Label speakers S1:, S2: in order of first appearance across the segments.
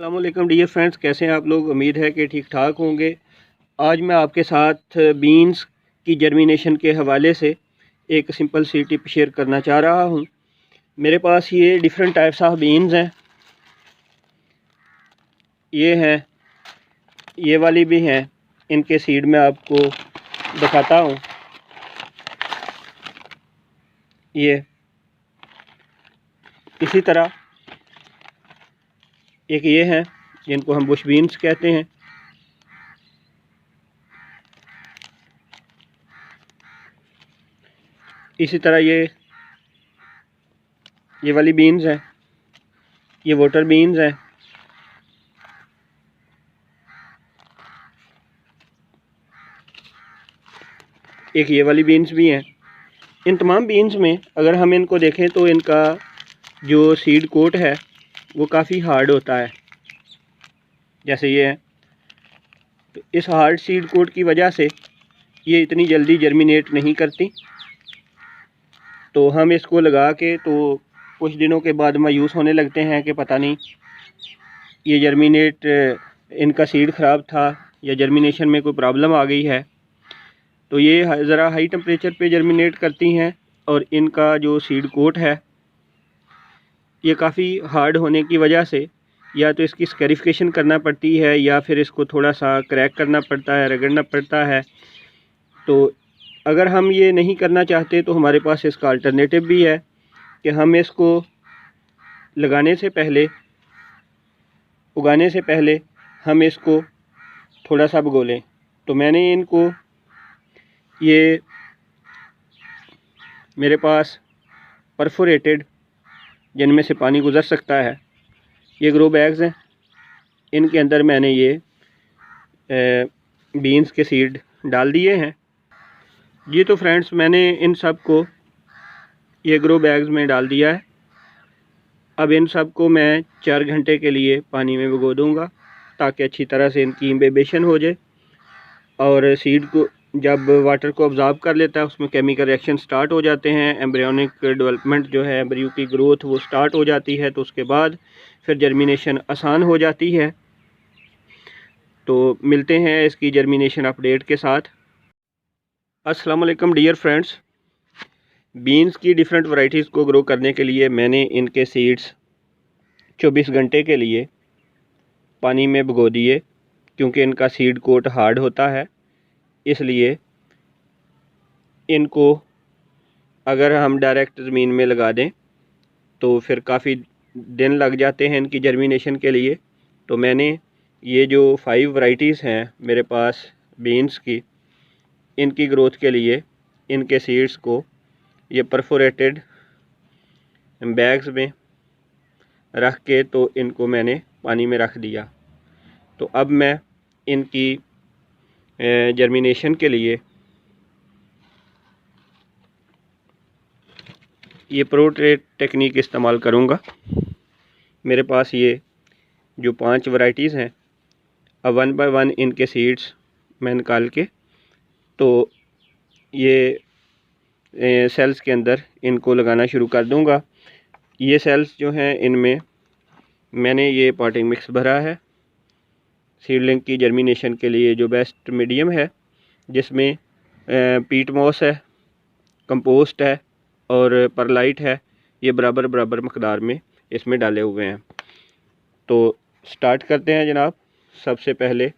S1: अस्सलाम वालेकुम dear friends, कैसे हैं आप लोग। उम्मीद है कि ठीक ठाक होंगे। आज मैं आपके साथ बीन्स की जर्मिनेशन के हवाले से एक सिंपल सी टिप शेयर करना चाह रहा हूं। मेरे पास ये डिफरेंट टाइप्स ऑफ बीन्स हैं। ये हैं, ये वाली भी हैं। इनके सीड मैं आपको दिखाता हूं। ये इसी तरह एक ये हैं जिनको हम बुश बीन्स कहते हैं। इसी तरह ये वाली बीन्स हैं, ये वाटर बीन्स हैं। एक ये वाली बीन्स भी हैं। इन तमाम बीन्स में अगर हम इनको देखें तो इनका जो सीड कोट है वो काफ़ी हार्ड होता है। जैसे ये है, तो इस हार्ड सीड कोट की वजह से ये इतनी जल्दी जर्मिनेट नहीं करती। तो हम इसको लगा के तो कुछ दिनों के बाद मायूस होने लगते हैं कि पता नहीं ये जर्मिनेट, इनका सीड ख़राब था या जर्मिनेशन में कोई प्रॉब्लम आ गई है। तो ये ज़रा हाई टेम्परेचर पे जर्मिनेट करती हैं और इनका जो सीड कोट है ये काफ़ी हार्ड होने की वजह से या तो इसकी स्कैरिफिकेशन करना पड़ती है या फिर इसको थोड़ा सा क्रैक करना पड़ता है, रगड़ना पड़ता है। तो अगर हम ये नहीं करना चाहते तो हमारे पास इसका अल्टरनेटिव भी है कि हम इसको लगाने से पहले, उगाने से पहले हम इसको थोड़ा सा भिगो लें। तो मैंने इनको, ये मेरे पास परफोरेटेड जिनमें से पानी गुज़र सकता है, ये ग्रो बैग्स हैं। इनके अंदर मैंने ये बीन्स के सीड डाल दिए हैं। जी तो फ्रेंड्स, मैंने इन सब को ये ग्रो बैग्स में डाल दिया है। अब इन सब को मैं 4 घंटे के लिए पानी में भिगो दूंगा ताकि अच्छी तरह से इनकी इम्बिबेशन हो जाए। और सीड को जब वाटर को ऑब्ज़र्व कर लेता है उसमें केमिकल रिएक्शन स्टार्ट हो जाते हैं। एम्ब्रियोनिक डेवलपमेंट जो है, एम्ब्रियो की ग्रोथ वो स्टार्ट हो जाती है। तो उसके बाद फिर जर्मिनेशन आसान हो जाती है। तो मिलते हैं इसकी जर्मिनेशन अपडेट के साथ। अस्सलाम वालेकुम डियर फ्रेंड्स, बीन्स की डिफरेंट वैरायटीज़ को ग्रो करने के लिए मैंने इनके सीड्स 24 घंटे के लिए पानी में भिगो दिए। क्योंकि इनका सीड कोट हार्ड होता है, इसलिए इनको अगर हम डायरेक्ट ज़मीन में लगा दें तो फिर काफ़ी दिन लग जाते हैं इनकी जर्मिनेशन के लिए। तो मैंने ये जो 5 वैरायटीज़ हैं मेरे पास बीन्स की, इनकी ग्रोथ के लिए इनके सीड्स को ये परफोरेटेड बैग्स में रख के तो इनको मैंने पानी में रख दिया। तो अब मैं इनकी जर्मिनेशन के लिए ये प्रोट्रेट टेक्निक इस्तेमाल करूँगा। मेरे पास ये जो 5 वैरायटीज़ हैं, अब 1 बाय 1 इनके सीड्स मैं निकाल के तो ये सेल्स के अंदर इनको लगाना शुरू कर दूँगा। ये सेल्स जो हैं इनमें मैंने ये पॉटिंग मिक्स भरा है सीडलिंग की जर्मिनेशन के लिए, जो बेस्ट मीडियम है, जिसमें पीट मॉस है, कंपोस्ट है और परलाइट है। ये बराबर बराबर मकदार में इसमें डाले हुए हैं। तो स्टार्ट करते हैं जनाब। सबसे पहले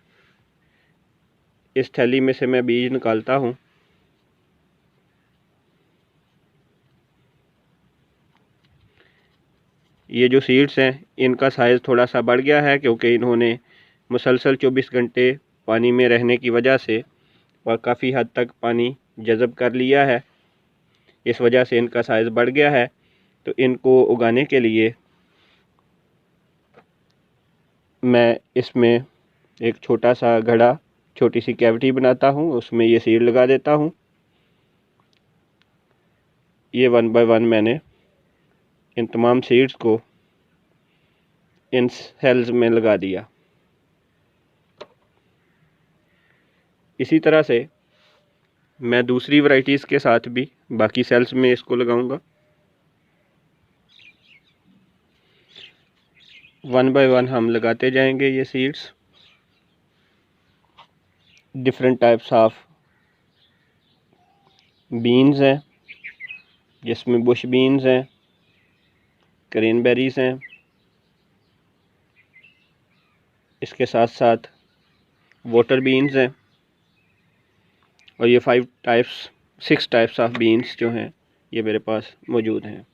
S1: इस थैली में से मैं बीज निकालता हूँ। ये जो सीड्स हैं इनका साइज़ थोड़ा सा बढ़ गया है क्योंकि इन्होंने मुसलसल 24 घंटे पानी में रहने की वजह से और काफ़ी हद तक पानी जज़ब कर लिया है। इस वजह से इनका साइज़ बढ़ गया है। तो इनको उगाने के लिए मैं इसमें एक छोटा सा घड़ा, छोटी सी कैविटी बनाता हूँ, उसमें ये सीड लगा देता हूँ। ये 1 बाय 1 मैंने इन तमाम सीड्स को इन सेल्स में लगा दिया। इसी तरह से मैं दूसरी वैरायटीज़ के साथ भी बाकी सेल्स में इसको लगाऊंगा। वन बाय वन हम लगाते जाएंगे ये seeds. Different types of beans हैं, जिसमें बुश बीन्स हैं, क्रैनबेरीज हैं, इसके साथ साथ वाटर बीन्स हैं, और ये 6 टाइप्स ऑफ बीन्स जो हैं ये मेरे पास मौजूद हैं।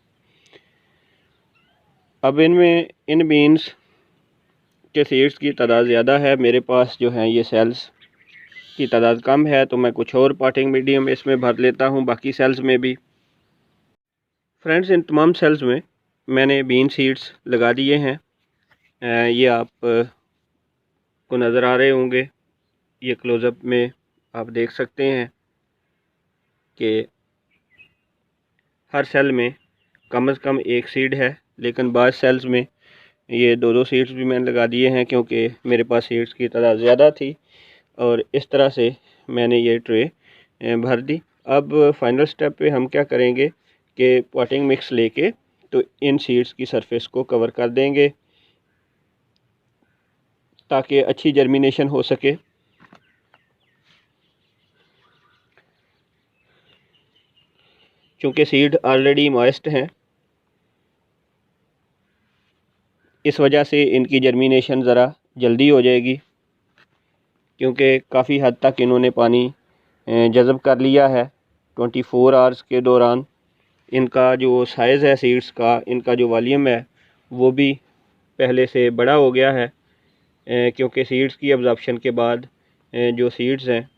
S1: अब इन बीन्स के सीड्स की तादाद ज़्यादा है, मेरे पास जो है ये सेल्स की तादाद कम है, तो मैं कुछ और पॉटिंग मीडियम इसमें भर लेता हूँ बाकी सेल्स में भी। फ्रेंड्स, इन तमाम सेल्स में मैंने बीन सीड्स लगा दिए हैं। ये आप को नज़र आ रहे होंगे, ये क्लोज़अप में आप देख सकते हैं कि हर सेल में कम से कम एक सीड है, लेकिन बाद सेल्स में ये 2-2 सीड्स भी मैंने लगा दिए हैं, क्योंकि मेरे पास सीड्स की तादाद ज़्यादा थी और इस तरह से मैंने ये ट्रे भर दी। अब फाइनल स्टेप पे हम क्या करेंगे कि पॉटिंग मिक्स लेके तो इन सीड्स की सरफेस को कवर कर देंगे ताकि अच्छी जर्मिनेशन हो सके। चूँकि सीड ऑलरेडी मॉइस्ट हैं, इस वजह से इनकी जर्मिनेशन ज़रा जल्दी हो जाएगी, क्योंकि काफ़ी हद तक इन्होंने पानी जज़ब कर लिया है। 24 आवर्स के दौरान इनका जो साइज़ है सीड्स का, इनका जो वॉल्यूम है वो भी पहले से बड़ा हो गया है, क्योंकि सीड्स की अब्ज़ॉर्प्शन के बाद जो सीड्स हैं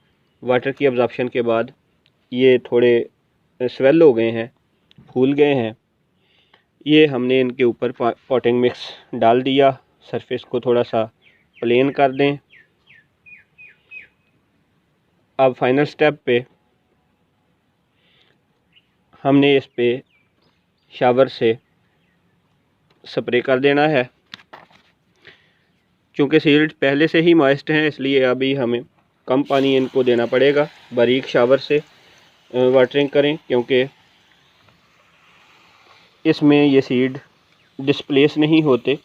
S1: वाटर की अब्ज़ॉर्प्शन के बाद ये थोड़े स्वेल हो गए हैं, फूल गए हैं। ये हमने इनके ऊपर पॉटिंग मिक्स डाल दिया, सरफेस को थोड़ा सा प्लेन कर दें। अब फाइनल स्टेप पे हमने इस पे शावर से स्प्रे कर देना है। चूँकि सीड्स पहले से ही मॉइस्ट हैं, इसलिए अभी हमें कम पानी इनको देना पड़ेगा। बारीक शावर से वाटरिंग करें, क्योंकि इसमें ये सीड डिस्प्लेस नहीं होते।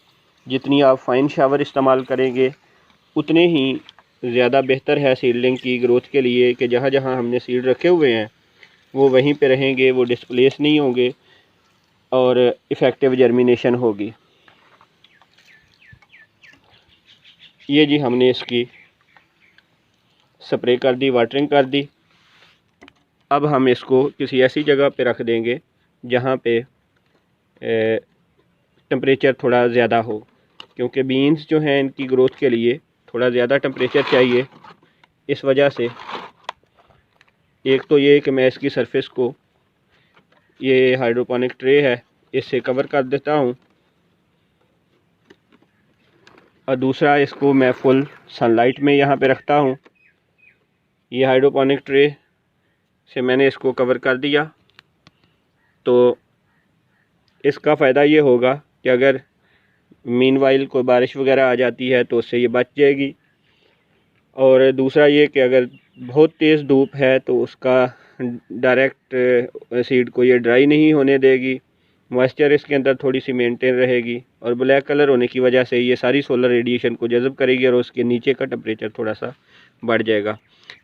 S1: जितनी आप फाइन शावर इस्तेमाल करेंगे उतने ही ज़्यादा बेहतर है सीडलिंग की ग्रोथ के लिए, कि जहाँ जहाँ हमने सीड रखे हुए हैं वो वहीं पे रहेंगे, वो डिस्प्लेस नहीं होंगे और इफ़ेक्टिव जर्मिनेशन होगी। ये जी हमने इसकी स्प्रे कर दी, वाटरिंग कर दी। अब हम इसको किसी ऐसी जगह पे रख देंगे जहाँ पे टेम्परेचर थोड़ा ज़्यादा हो, क्योंकि बीन्स जो हैं इनकी ग्रोथ के लिए थोड़ा ज़्यादा टेम्परेचर चाहिए। इस वजह से एक तो ये कि मैं इसकी सरफेस को, ये हाइड्रोपोनिक ट्रे है, इससे कवर कर देता हूँ, और दूसरा इसको मैं फुल सनलाइट में यहाँ पे रखता हूँ। ये हाइड्रोपोनिक ट्रे से मैंने इसको कवर कर दिया, तो इसका फ़ायदा ये होगा कि अगर मीनवाइल कोई बारिश वगैरह आ जाती है तो उससे ये बच जाएगी। और दूसरा ये कि अगर बहुत तेज़ धूप है तो उसका डायरेक्ट सीड को ये ड्राई नहीं होने देगी, मॉइस्चर इसके अंदर थोड़ी सी मेंटेन रहेगी, और ब्लैक कलर होने की वजह से ये सारी सोलर रेडिएशन को जज़ब करेगी और उसके नीचे का टेम्परेचर थोड़ा सा बढ़ जाएगा।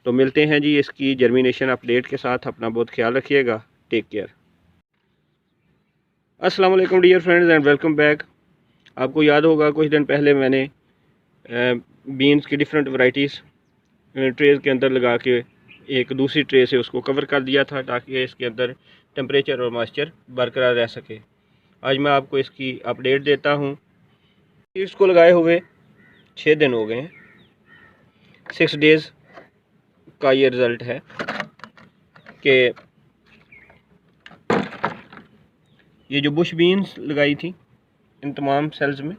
S1: तो मिलते हैं जी इसकी जर्मिनेशन अपडेट के साथ। अपना बहुत ख्याल रखिएगा। Take care. अस्सलाम वालेकुम dear friends and welcome back. आपको याद होगा कुछ दिन पहले मैंने बीन्स की डिफरेंट वैरायटीज़ ट्रेज़ के अंदर लगा के एक दूसरी ट्रे से उसको कवर कर दिया था, ताकि इसके अंदर टेम्परेचर और मॉइस्चर बरकरार रह सके। आज मैं आपको इसकी अपडेट देता हूँ। इसको लगाए हुए 6 दिन हो गए हैं, 6 डेज़ का ये रिज़ल्ट है कि ये जो बुश बीन्स लगाई थी इन तमाम सेल्स में,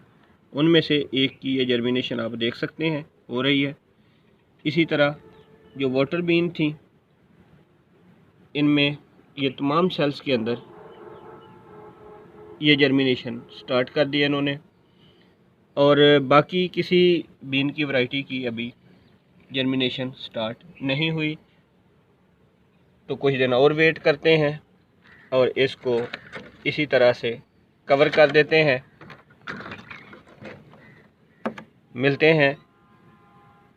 S1: उनमें से एक की ये जर्मिनेशन आप देख सकते हैं हो रही है। इसी तरह जो वाटर बीन थी, इनमें ये तमाम सेल्स के अंदर ये जर्मिनेशन स्टार्ट कर दिया इन्होंने, और बाकी किसी बीन की वैरायटी की अभी जर्मिनेशन स्टार्ट नहीं हुई। तो कुछ दिन और वेट करते हैं और इसको इसी तरह से कवर कर देते हैं। मिलते हैं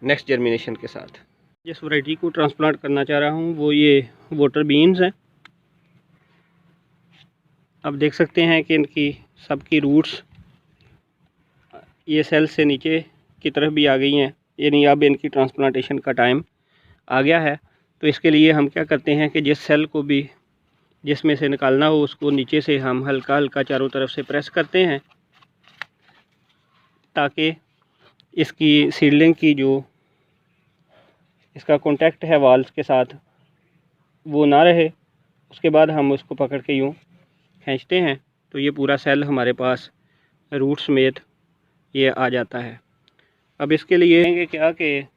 S1: नेक्स्ट जर्मिनेशन के साथ। जिस वैरायटी को ट्रांसप्लांट करना चाह रहा हूँ वो ये वाटर बीन्स हैं। अब देख सकते हैं कि इनकी सबकी रूट्स ये सेल से नीचे की तरफ भी आ गई हैं, यानी अब इनकी ट्रांसप्लांटेशन का टाइम आ गया है। तो इसके लिए हम क्या करते हैं कि जिस सेल को भी जिसमें से निकालना हो उसको नीचे से हम हल्का हल्का चारों तरफ से प्रेस करते हैं, ताकि इसकी सीडलिंग की जो इसका कांटेक्ट है वाल्स के साथ वो ना रहे। उसके बाद हम उसको पकड़ के यूँ खींचते हैं तो ये पूरा सेल हमारे पास रूट समेत ये आ जाता है। अब इसके लिए कहेंगे क्या कि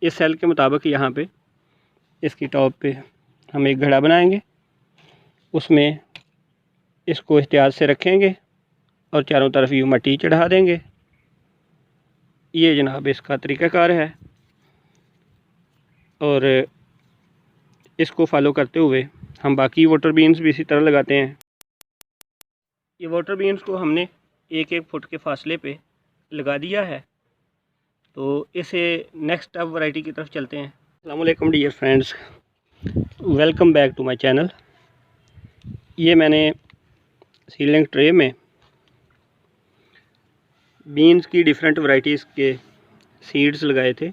S1: इस सेल के मुताबिक यहाँ पे इसकी टॉप पे हम एक घड़ा बनाएंगे, उसमें इसको एहतियात से रखेंगे और चारों तरफ यूँ मिट्टी चढ़ा देंगे। ये जनाब इसका तरीक़ाकार है और इसको फॉलो करते हुए हम बाकी वाटर बीन्स भी इसी तरह लगाते हैं। ये वाटर बीन्स को हमने एक एक फुट के फासले पे लगा दिया है। तो इसे नेक्स्ट अब वैरायटी की तरफ चलते हैं। अस्सलाम वालेकुम dear friends, welcome back to my channel. ये मैंने सीडलिंग ट्रे में बीन्स की डिफरेंट वैरायटीज़ के सीड्स लगाए थे।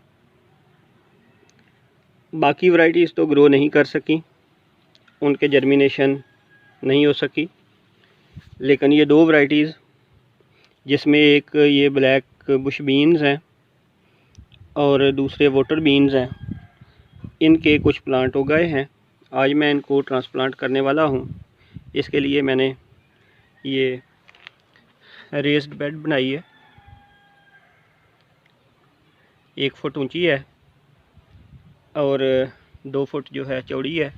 S1: बाकी वैरायटीज़ तो ग्रो नहीं कर सकी, उनके जर्मिनेशन नहीं हो सकी, लेकिन ये दो वैरायटीज़ जिसमें एक ये ब्लैक बुश बीन्स हैं और दूसरे वाटर बीन्स हैं, इनके कुछ प्लांट उगाए हैं। आज मैं इनको ट्रांसप्लांट करने वाला हूँ। इसके लिए मैंने ये रेस्ड बेड बनाई है, 1 फुट ऊंची है और 2 फुट जो है चौड़ी है।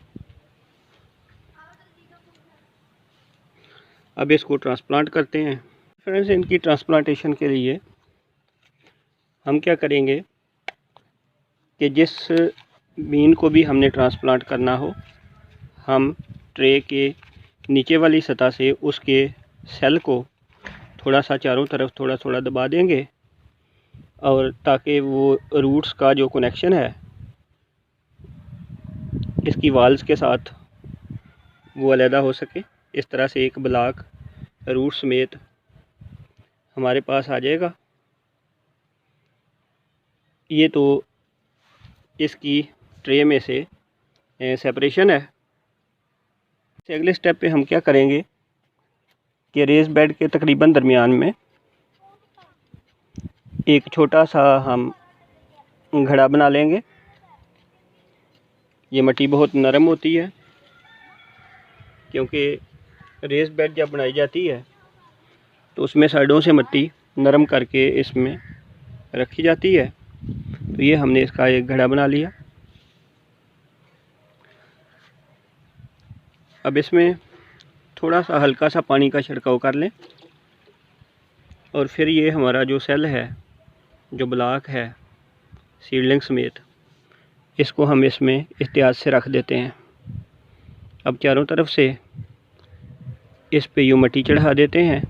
S1: अब इसको ट्रांसप्लांट करते हैं। फ्रेंड्स, इनकी ट्रांसप्लांटेशन के लिए हम क्या करेंगे कि जिस बीन को भी हमने ट्रांसप्लांट करना हो, हम ट्रे के नीचे वाली सतह से उसके सेल को थोड़ा सा चारों तरफ थोड़ा थोड़ा दबा देंगे, और ताकि वो रूट्स का जो कनेक्शन है इसकी वाल्स के साथ वो अलहदा हो सके। इस तरह से एक ब्लॉक रूट समेत हमारे पास आ जाएगा। ये तो इसकी ट्रे में से सेपरेशन है। अगले स्टेप पे हम क्या करेंगे कि रेस बेड के तकरीबन दरमियान में एक छोटा सा हम घड़ा बना लेंगे। ये मिट्टी बहुत नरम होती है, क्योंकि रेस बेड जब बनाई जाती है तो उसमें साइडों से मिट्टी नरम करके इसमें रखी जाती है। तो ये हमने इसका एक घड़ा बना लिया। अब इसमें थोड़ा सा हल्का सा पानी का छिड़काव कर लें, और फिर ये हमारा जो सेल है, जो ब्लॉक है सीडलिंग समेत, इसको हम इसमें एहतियात से रख देते हैं। अब चारों तरफ से इस पे यूँ मिट्टी चढ़ा देते हैं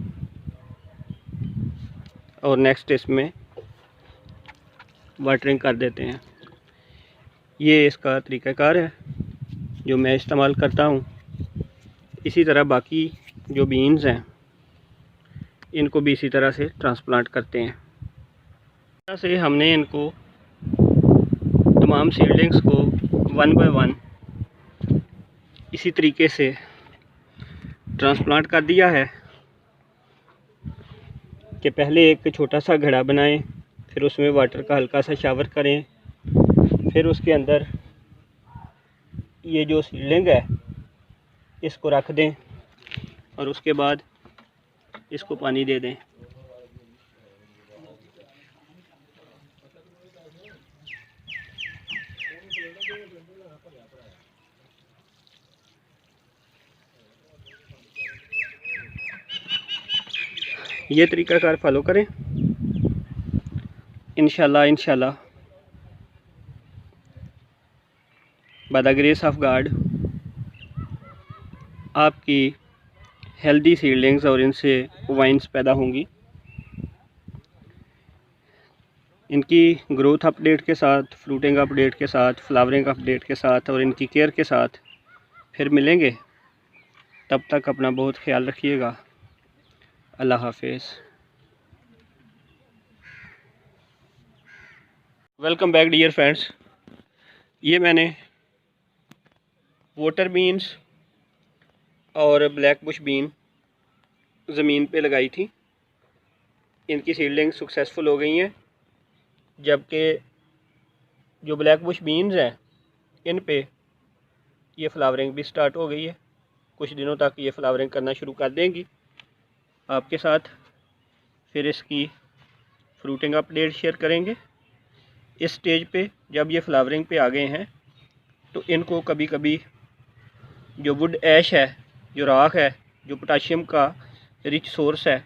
S1: और नेक्स्ट इसमें वाटरिंग कर देते हैं। ये इसका तरीक़ाकार है जो मैं इस्तेमाल करता हूँ। इसी तरह बाकी जो बीन्स हैं इनको भी इसी तरह से ट्रांसप्लांट करते हैं। इस तरह से हमने इनको तमाम सीडलिंग्स को 1 बाय 1 इसी तरीके से ट्रांसप्लांट कर दिया है कि पहले एक छोटा सा घड़ा बनाएं, फिर उसमें वाटर का हल्का सा शावर करें, फिर उसके अंदर ये जो सीडलिंग है इसको रख दें और उसके बाद इसको पानी दे दें। ये तरीक़ाकार फॉलो करें। इंशाल्लाह by the grace of God आपकी हेल्दी सीडलिंग्स और इनसे वाइन्स पैदा होंगी। इनकी ग्रोथ अपडेट के साथ, फ्रूटिंग अपडेट के साथ, फ्लावरिंग अपडेट के साथ और इनकी केयर के साथ फिर मिलेंगे। तब तक अपना बहुत ख्याल रखिएगा। अल्लाह हाफिज़। Welcome back dear friends. ये मैंने वाटर बीन्स और ब्लैक बुश बीन ज़मीन पे लगाई थी। इनकी सीडलिंग सक्सेसफुल हो गई हैं, जबकि जो ब्लैक बुश बीन्स हैं इन पे ये फ्लावरिंग भी स्टार्ट हो गई है। कुछ दिनों तक ये फ्लावरिंग करना शुरू कर देंगी। आपके साथ फिर इसकी फ्रूटिंग अपडेट शेयर करेंगे। इस स्टेज पे जब ये फ्लावरिंग पे आ गए हैं तो इनको कभी कभी जो वुड ऐश है, जो राख है, जो पोटाशियम का रिच सोर्स है,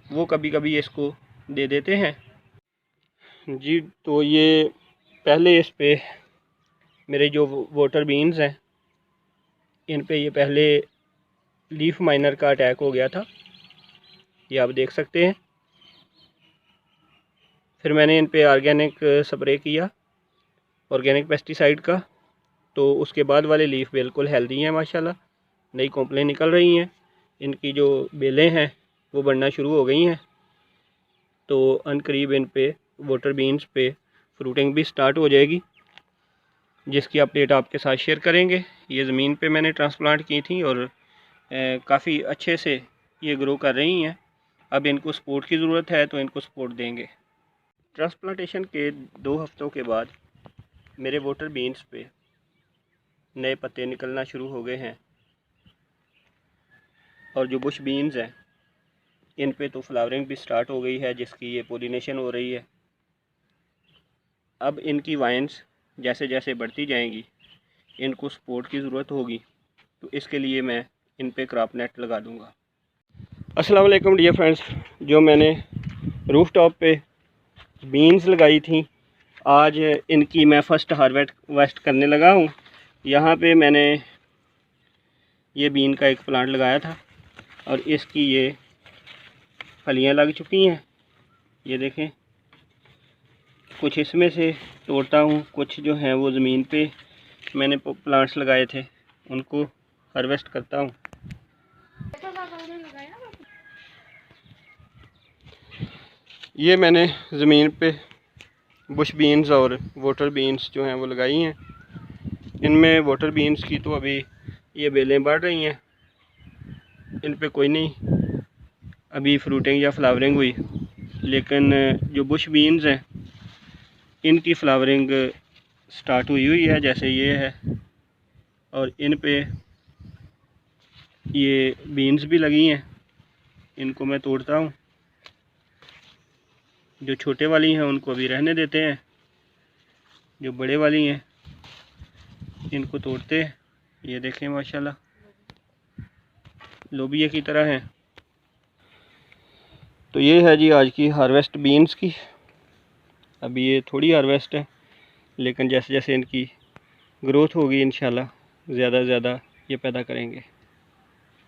S1: वो कभी कभी इसको दे देते हैं जी। तो ये पहले इस पे मेरे जो वाटर बीन्स हैं इन पे ये पहले लीफ माइनर का अटैक हो गया था, ये आप देख सकते हैं। फिर मैंने इन पे ऑर्गेनिक स्प्रे किया, ऑर्गेनिक पेस्टिसाइड का। तो उसके बाद वाले लीफ बिल्कुल हेल्दी हैं माशाल्लाह, नई कॉम्प्लें निकल रही हैं। इनकी जो बेलें हैं वो बढ़ना शुरू हो गई हैं। तो अनकरीब इन पे वाटर बीन्स पे फ्रूटिंग भी स्टार्ट हो जाएगी, जिसकी अपडेट आपके साथ शेयर करेंगे। ये ज़मीन पे मैंने ट्रांसप्लांट की थी और काफ़ी अच्छे से ये ग्रो कर रही हैं। अब इनको सपोर्ट की ज़रूरत है तो इनको सपोर्ट देंगे। ट्रांसप्लांटेशन के 2 हफ्तों के बाद मेरे वाटर बीन्स पे नए पत्ते निकलना शुरू हो गए हैं और जो बुश बीन्स हैं इन पे तो फ्लावरिंग भी स्टार्ट हो गई है, जिसकी ये पोलिनेशन हो रही है। अब इनकी वाइन्स जैसे जैसे बढ़ती जाएंगी इनको सपोर्ट की ज़रूरत होगी, तो इसके लिए मैं इन पे क्रॉप नेट लगा दूँगा। अस्सलाम वालेकुम डियर फ्रेंड्स। जो मैंने रूफ टॉप पे बीन्स लगाई थी, आज इनकी मैं फ़र्स्ट हार्वेस्ट करने लगा हूँ। यहाँ पे मैंने ये बीन का एक प्लांट लगाया था और इसकी ये फलियाँ लग चुकी हैं। ये देखें, कुछ इसमें से तोड़ता हूँ, कुछ जो हैं वो ज़मीन पे मैंने प्लांट्स लगाए थे उनको हार्वेस्ट करता हूँ। ये मैंने ज़मीन पे बुश बीन्स और वाटर बीन्स जो हैं वो लगाई हैं। इनमें वाटर बीन्स की तो अभी ये बेलें बढ़ रही हैं, इन पे कोई नहीं अभी फ्रूटिंग या फ्लावरिंग हुई। लेकिन जो बुश बीन्स हैं इनकी फ्लावरिंग स्टार्ट हुई है, जैसे ये है। और इन पे ये बीन्स भी लगी हैं, इनको मैं तोड़ता हूँ। जो छोटे वाली हैं उनको अभी रहने देते हैं, जो बड़े वाली हैं इनको तोड़ते हैं। ये देखें माशाल्लाह लोबिया की तरह हैं। तो ये है जी आज की हार्वेस्ट बीन्स की। अभी ये थोड़ी हार्वेस्ट है, लेकिन जैसे जैसे इनकी ग्रोथ होगी इंशाल्लाह ज़्यादा से ज़्यादा ये पैदा करेंगे।